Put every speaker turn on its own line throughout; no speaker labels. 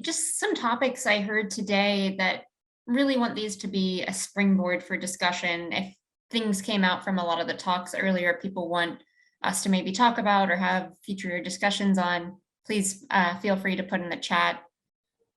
just some topics I heard today that really want these to be a springboard for discussion. If things came out from a lot of the talks earlier, people want us to maybe talk about or have future discussions on, please feel free to put in the chat.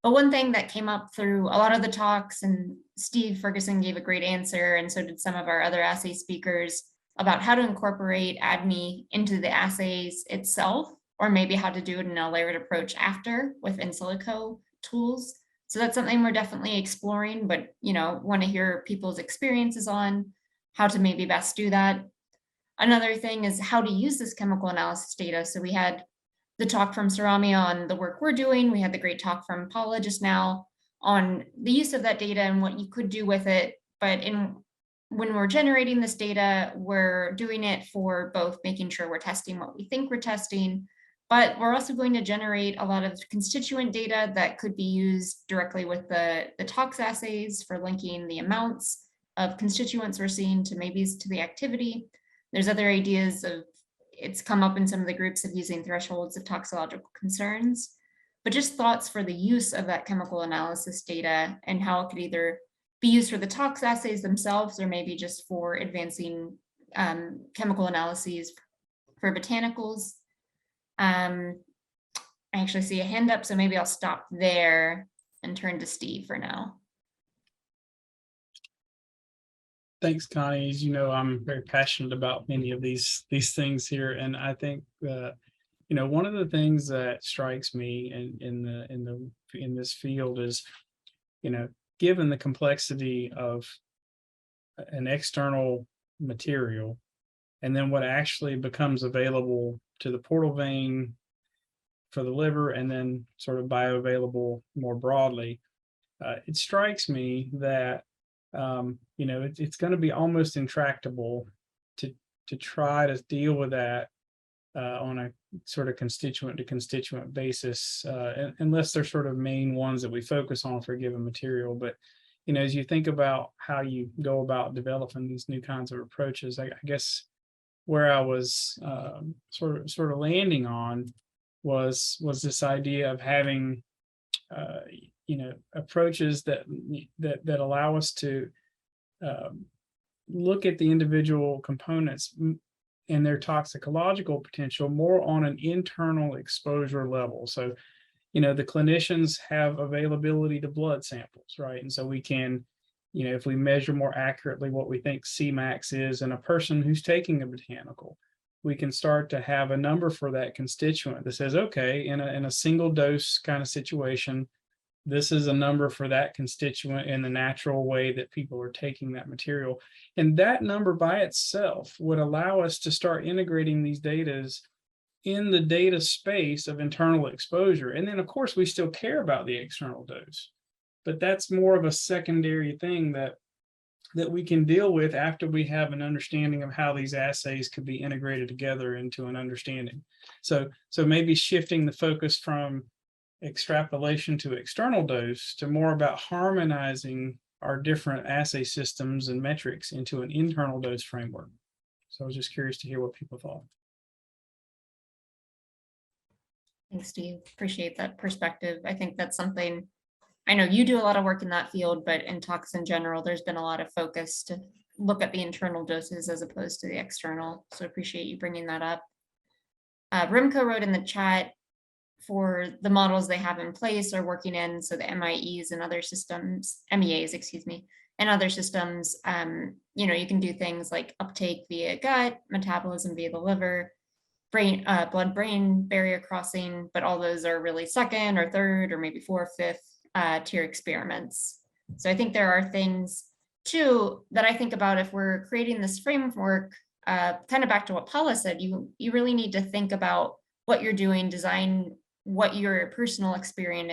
But one thing that came up through a lot of the talks, and Steve Ferguson gave a great answer, and so did some of our other assay speakers, about how to incorporate ADME into the assays itself, or maybe how to do it in a layered approach after with in silico tools. So that's something we're definitely exploring, but want to hear people's experiences on how to maybe best do that. Another thing is how to use this chemical analysis data. So we had the talk from Sarami on the work we're doing. We had the great talk from Paula just now on the use of that data and what you could do with it. But when we're generating this data, we're doing it for both making sure we're testing what we think we're testing, but we're also going to generate a lot of constituent data that could be used directly with the tox assays for linking the amounts of constituents we're seeing to maybe to the activity. There's other ideas of, it's come up in some of the groups of using thresholds of toxicological concerns, but just thoughts for the use of that chemical analysis data and how it could either be used for the tox assays themselves, or maybe just for advancing chemical analyses for botanicals. I actually see a hand up, so maybe I'll stop there and turn to Steve for now.
Thanks, Connie. As you know, I'm very passionate about many of these things here, and I think one of the things that strikes me in this field is, given the complexity of an external material, and then what actually becomes available to the portal vein for the liver, and then sort of bioavailable more broadly, it strikes me that it's going to be almost intractable to try to deal with that on a sort of constituent to constituent basis, unless they're sort of main ones that we focus on for a given material. But as you think about how you go about developing these new kinds of approaches, I guess where I was sort of landing on was this idea of having approaches that allow us to look at the individual components and their toxicological potential more on an internal exposure level. So, the clinicians have availability to blood samples, right? And so we can, if we measure more accurately what we think Cmax is in a person who's taking a botanical, we can start to have a number for that constituent that says, okay, in a single dose kind of situation, this is a number for that constituent in the natural way that people are taking that material. And that number by itself would allow us to start integrating these data in the data space of internal exposure. And then, of course, we still care about the external dose, but that's more of a secondary thing that we can deal with after we have an understanding of how these assays could be integrated together into an understanding. So maybe shifting the focus from extrapolation to external dose to more about harmonizing our different assay systems and metrics into an internal dose framework. So I was just curious to hear what people thought.
Thanks, Steve. Appreciate that perspective. I think that's something, I know you do a lot of work in that field, but in tox in general, there's been a lot of focus to look at the internal doses as opposed to the external. So appreciate you bringing that up. Rimco wrote in the chat, for the models they have in place or working in, so the MEAs and other systems, and other systems, you can do things like uptake via gut, metabolism via the liver, blood-brain barrier crossing, but all those are really second or third or maybe fourth, fifth tier experiments. So I think there are things too that I think about if we're creating this framework, kind of back to what Paula said, you really need to think about what you're doing, design what your personal experiment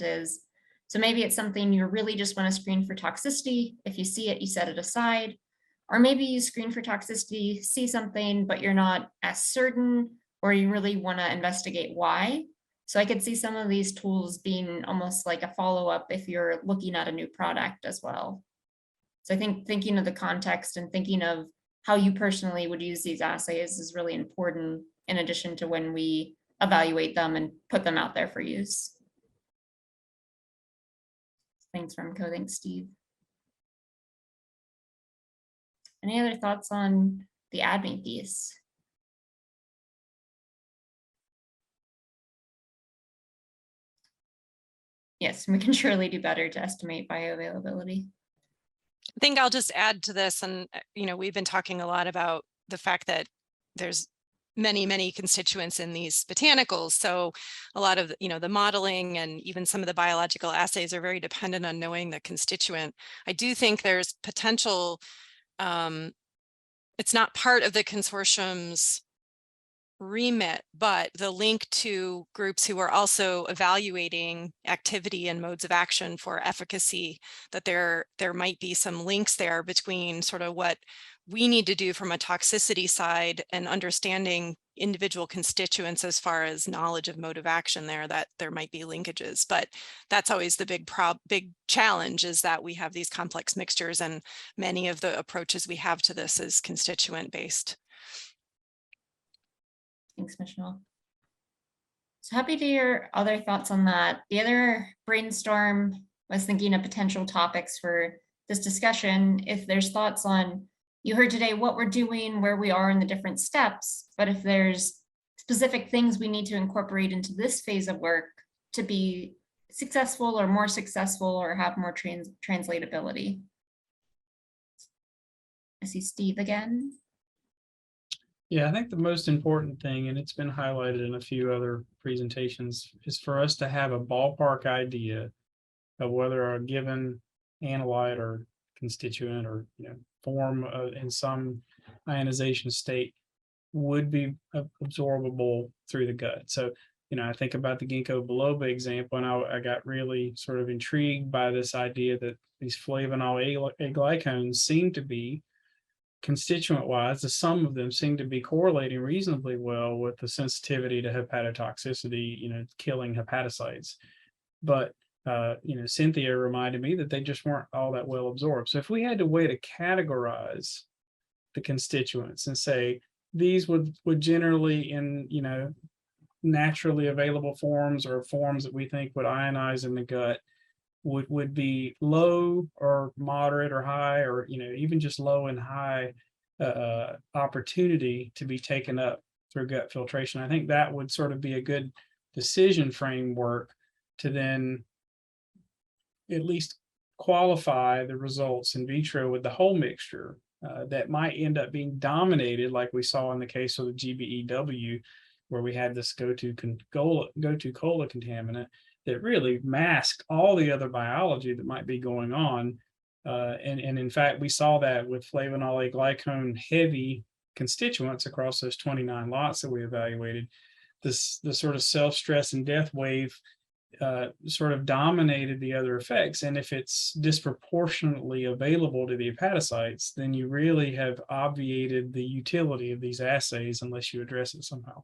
is. So maybe it's something you really just want to screen for toxicity. If you see it, you set it aside. Or maybe you screen for toxicity, see something, but you're not as certain, or you really want to investigate why. So I could see some of these tools being almost like a follow-up if you're looking at a new product as well. So I think thinking of the context and thinking of how you personally would use these assays is really important, in addition to when we evaluate them and put them out there for use. Thanks, Remco. Thanks, Steve. Any other thoughts on the admin piece? Yes, we can surely do better to estimate bioavailability.
I think I'll just add to this, and we've been talking a lot about the fact that there's many constituents in these botanicals. So a lot of the modeling and even some of the biological assays are very dependent on knowing the constituent. I do think there's potential. It's not part of the consortium's remit, but the link to groups who are also evaluating activity and modes of action for efficacy, that there might be some links there between sort of what we need to do from a toxicity side and understanding individual constituents as far as knowledge of mode of action there, that there might be linkages. But that's always the big challenge, is that we have these complex mixtures, and many of the approaches we have to this is constituent based.
Thanks, Michelle. So happy to hear other thoughts on that. The other brainstorm was thinking of potential topics for this discussion. If there's thoughts on, you heard today what we're doing, where we are in the different steps, but if there's specific things we need to incorporate into this phase of work to be successful or more successful or have more translatability. I see Steve again.
Yeah, I think the most important thing, and it's been highlighted in a few other presentations, is for us to have a ballpark idea of whether a given analyte or constituent or form in some ionization state would be absorbable through the gut. So, I think about the ginkgo biloba example, and I got really sort of intrigued by this idea that these flavonol A glycones seem to be, constituent-wise, the sum of them seem to be correlating reasonably well with the sensitivity to hepatotoxicity, killing hepatocytes. But Cynthia reminded me that they just weren't all that well absorbed. So if we had a way to categorize the constituents and say these would generally in naturally available forms or forms that we think would ionize in the gut would be low or moderate or high, or even just low and high opportunity to be taken up through gut filtration. I think that would sort of be a good decision framework to then at least qualify the results in vitro with the whole mixture that might end up being dominated, like we saw in the case of the GBEW, where we had this go-to cola contaminant that really masked all the other biology that might be going on. And in fact, we saw that with flavonol A glycone heavy constituents across those 29 lots that we evaluated. The sort of self-stress and death wave sort of dominated the other effects. And if it's disproportionately available to the hepatocytes, then you really have obviated the utility of these assays unless you address it somehow.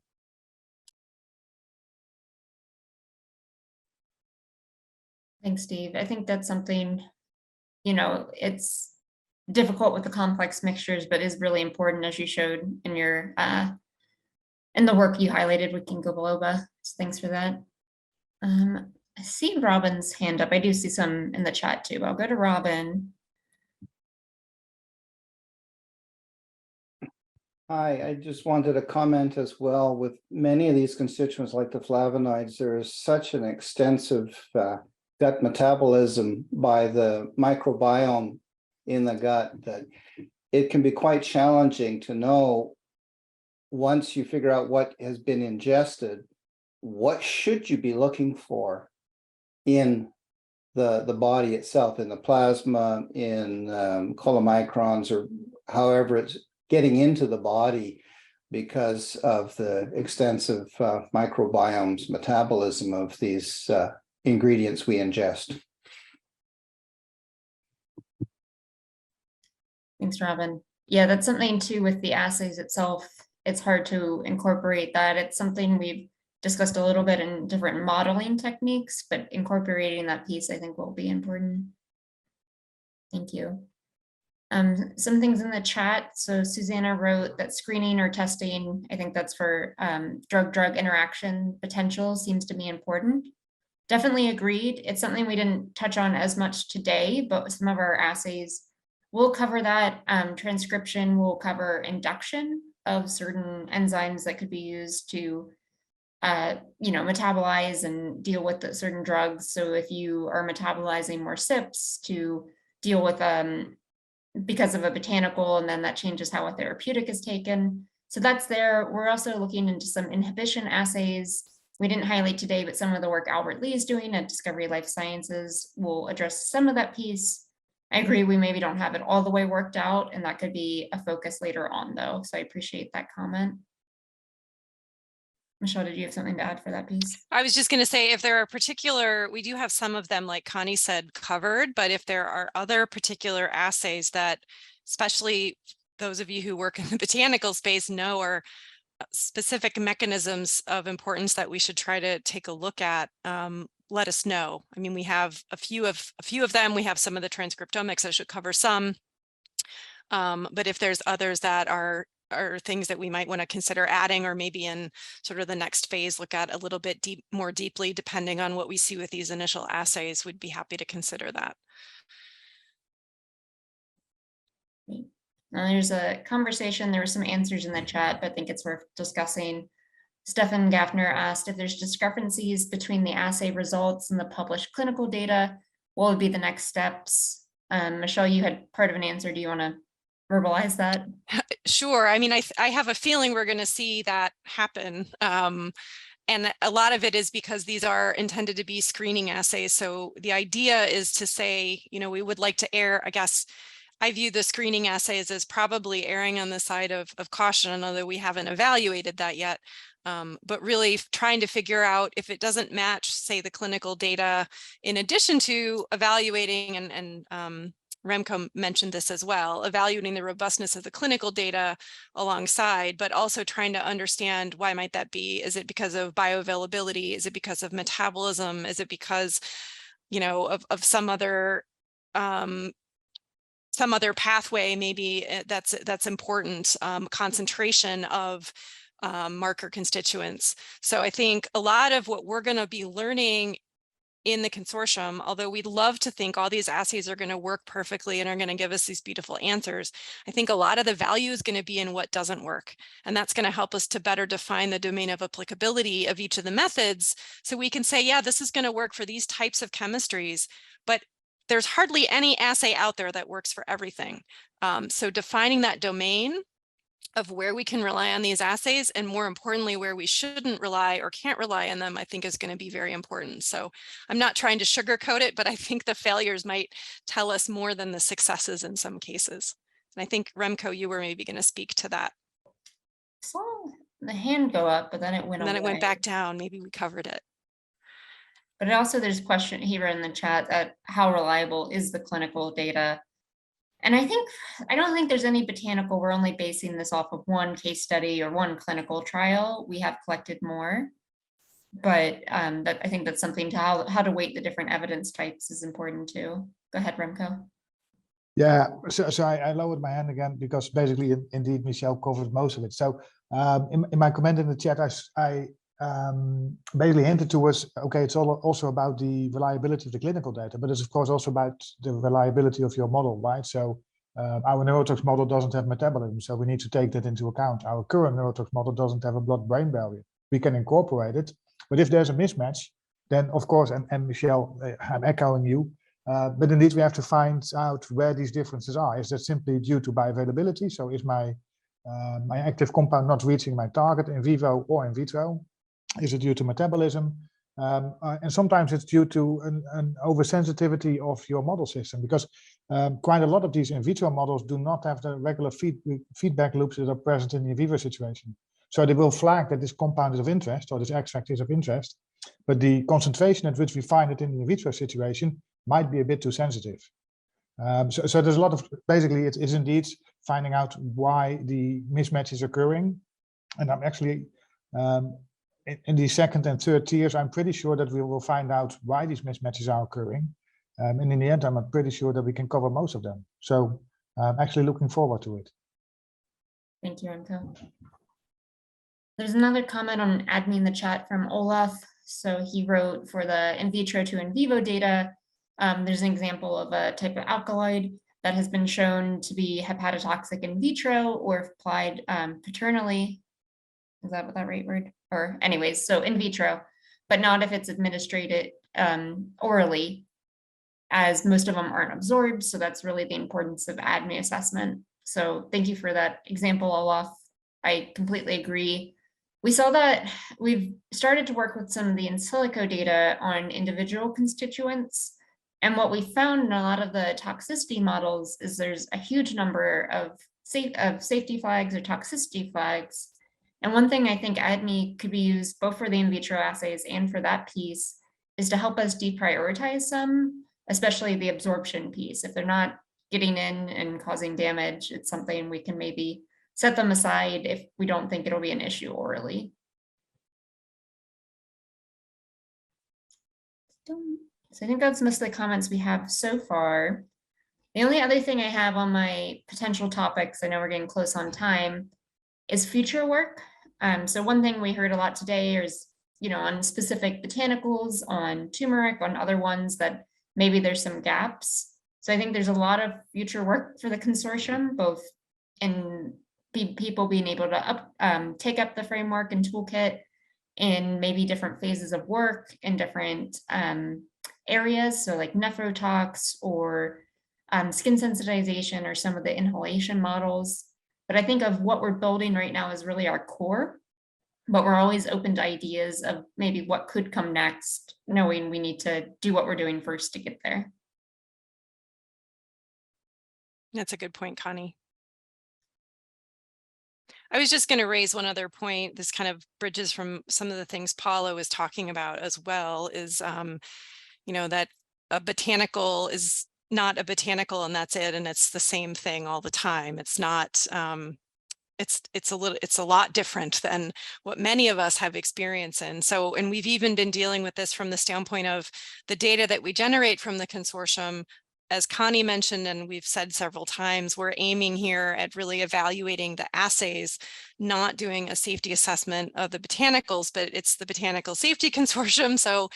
Thanks, Steve. I think that's something, it's difficult with the complex mixtures, but is really important, as you showed in your in the work you highlighted with ginkgo biloba. So thanks for that. I see Robin's hand up. I do see some in the chat too. I'll go to Robin.
Hi, I just wanted to comment as well. With many of these constituents, like the flavonoids, there is such an extensive gut metabolism by the microbiome in the gut that it can be quite challenging to know, once you figure out what has been ingested, what should you be looking for in the body itself, in the plasma, in chylomicrons, or however it's getting into the body, because of the extensive microbiome's metabolism of these ingredients we ingest.
Thanks, Robin. Yeah, that's something too with the assays itself. It's hard to incorporate that. It's something we've discussed a little bit in different modeling techniques, but incorporating that piece I think will be important. Thank you. Some things in the chat. So Susanna wrote that screening or testing, I think that's for drug-drug interaction potential, seems to be important. definitely agreed. It's something we didn't touch on as much today, but some of our assays will cover that. Transcription will cover induction of certain enzymes that could be used to metabolize and deal with certain drugs. So if you are metabolizing more CYPs to deal with because of a botanical, and then that changes how a therapeutic is taken. So that's there. We're also looking into some inhibition assays. We didn't highlight today, but some of the work Albert Lee is doing at Discovery Life Sciences will address some of that piece. I agree, we maybe don't have it all the way worked out, and that could be a focus later on though. So I appreciate that comment. Michelle, did you have something to add for that piece?
I was just going to say, if there are particular, we do have some of them, like Connie said, covered, but if there are other particular assays that, especially those of you who work in the botanical space know are specific mechanisms of importance that we should try to take a look at, let us know. I mean, we have a few of them. We have some of the transcriptomics that should cover some. But if there's others that are things that we might want to consider adding, or maybe in sort of the next phase, look at a little bit more deeply, depending on what we see with these initial assays, we'd be happy to consider that.
Now there's a conversation, there were some answers in the chat, but I think it's worth discussing. Stefan Gaffner asked if there's discrepancies between the assay results and the published clinical data, what would be the next steps? Michelle, you had part of an answer. Do you want to verbalize that?
Sure. I mean, I have a feeling we're going to see that happen. And a lot of it is because these are intended to be screening assays. So the idea is to say, we would like to err, I guess, I view the screening assays as probably erring on the side of caution, although we haven't evaluated that yet. But really trying to figure out if it doesn't match, say, the clinical data, in addition to evaluating, and Remco mentioned this as well, evaluating the robustness of the clinical data alongside, but also trying to understand why might that be? Is it because of bioavailability? Is it because of metabolism? Is it because, of some other pathway maybe that's important, concentration of marker constituents. So I think a lot of what we're going to be learning in the consortium, although we'd love to think all these assays are going to work perfectly and are going to give us these beautiful answers, I think a lot of the value is going to be in what doesn't work. And that's going to help us to better define the domain of applicability of each of the methods. So we can say, yeah, this is going to work for these types of chemistries, but there's hardly any assay out there that works for everything. So defining that domain of where we can rely on these assays, and more importantly, where we shouldn't rely or can't rely on them, I think is going to be very important. So I'm not trying to sugarcoat it, but I think the failures might tell us more than the successes in some cases. And I think, Remco, you were maybe going to speak to that.
I saw the hand go up, but then it went away.
And then it went back down. Maybe we covered it.
But also there's a question here in the chat that how reliable is the clinical data? And I don't think there's any botanical, we're only basing this off of one case study or one clinical trial. We have collected more, but I think that's something to how to weight the different evidence types is important too. Go ahead, Remco.
Yeah, so I lowered my hand again because basically, indeed, Michelle covered most of it. So in my comment in the chat, I basically hinted towards, okay, it's also about the reliability of the clinical data, but it's of course also about the reliability of your model, right? So our neurotox model doesn't have metabolism, so we need to take that into account. Our current neurotox model doesn't have a blood-brain barrier. We can incorporate it, but if there's a mismatch, then of course, and Michelle, I'm echoing you, but indeed we have to find out where these differences are. Is that simply due to bioavailability? So is my active compound not reaching my target in vivo or in vitro? Is it due to metabolism? And sometimes it's due to an oversensitivity of your model system, because quite a lot of these in vitro models do not have the regular feedback loops that are present in the in vivo situation. So they will flag that this compound is of interest or this extract is of interest, but the concentration at which we find it in the in vitro situation might be a bit too sensitive. So there's a lot of, basically it is indeed finding out why the mismatch is occurring. And I'm actually, in the second and third tiers, I'm pretty sure that we will find out why these mismatches are occurring. And in the end, I'm pretty sure that we can cover most of them. So I'm actually looking forward to it.
Thank you, Remco. There's another comment on admin in the chat from Olaf. So he wrote for the in vitro to in vivo data. There's an example of a type of alkaloid that has been shown to be hepatotoxic in vitro or if applied paternally. Is that what that right word? Or anyways, so in vitro, but not if it's administered orally, as most of them aren't absorbed. So that's really the importance of ADME assessment. So thank you for that example, Olaf. I completely agree. We saw that we've started to work with some of the in silico data on individual constituents. And what we found in a lot of the toxicity models is there's a huge number of safety flags or toxicity flags. And one thing I think ADME could be used both for the in vitro assays and for that piece is to help us deprioritize some, especially the absorption piece. If they're not getting in and causing damage, it's something we can maybe set them aside if we don't think it'll be an issue orally. So I think that's most of the comments we have so far. The only other thing I have on my potential topics, I know we're getting close on time, is future work. So one thing we heard a lot today is, on specific botanicals, on turmeric, on other ones that maybe there's some gaps. So I think there's a lot of future work for the consortium, both in people being able to take up the framework and toolkit in maybe different phases of work in different areas. So like nephrotox or skin sensitization or some of the inhalation models. But I think of what we're building right now is really our core, but we're always open to ideas of maybe what could come next, knowing we need to do what we're doing first to get there.
That's a good point, Connie. I was just going to raise one other point. This kind of bridges from some of the things Paula was talking about as well, is, that a botanical is not a botanical and that's it. And it's the same thing all the time. It's not, it's a lot different than what many of us have experience in. So, and we've even been dealing with this from the standpoint of the data that we generate from the consortium. As Connie mentioned, and we've said several times, we're aiming here at really evaluating the assays, not doing a safety assessment of the botanicals, but it's the Botanical Safety Consortium. So,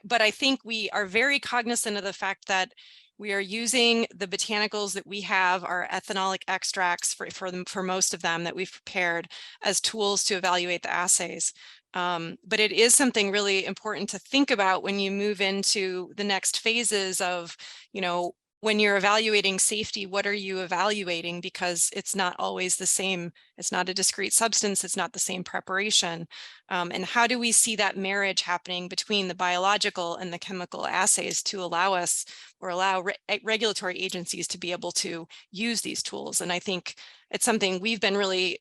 but I think we are very cognizant of the fact that we are using the botanicals that we have, our ethanolic extracts for most of them that we've prepared as tools to evaluate the assays. But it is something really important to think about when you move into the next phases of, when you're evaluating safety, what are you evaluating? Because it's not always the same. It's not a discrete substance. It's not the same preparation. And how do we see that marriage happening between the biological and the chemical assays to allow us or allow regulatory agencies to be able to use these tools? And I think it's something we've been really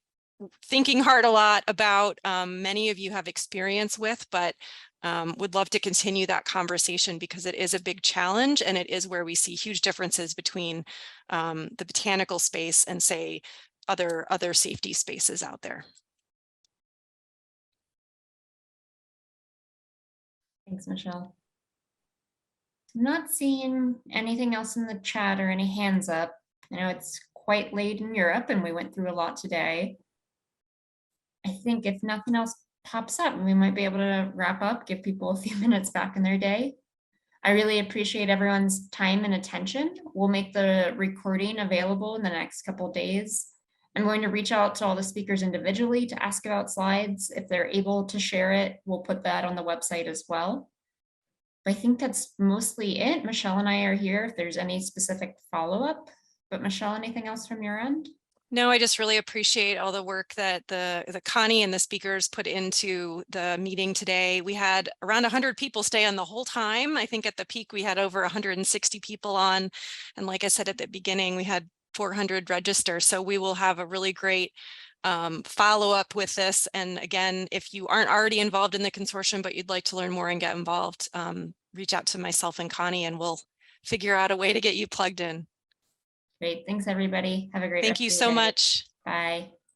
thinking hard a lot about. Many of you have experience with, but would love to continue that conversation because it is a big challenge and it is where we see huge differences between the botanical space and say other safety spaces out there.
Thanks, Michelle. I'm not seeing anything else in the chat or any hands up. I know it's quite late in Europe and we went through a lot today. I think if nothing else pops up, we might be able to wrap up, give people a few minutes back in their day. I really appreciate everyone's time and attention. We'll make the recording available in the next couple of days. I'm going to reach out to all the speakers individually to ask about slides. If they're able to share it, we'll put that on the website as well. But I think that's mostly it. Michelle and I are here if there's any specific follow-up. But Michelle, anything else from your end?
No, I just really appreciate all the work that the Connie and the speakers put into the meeting today. We had around 100 people stay on the whole time. I think at the peak we had over 160 people on. And like I said at the beginning, we had 400 register. So we will have a really great follow up with this. And again, if you aren't already involved in the consortium, but you'd like to learn more and get involved, reach out to myself and Connie and we'll figure out a way to get you plugged in.
Great. Thanks, everybody. Have a great
Thank
rest
you
of your
so
day.
much.
Bye.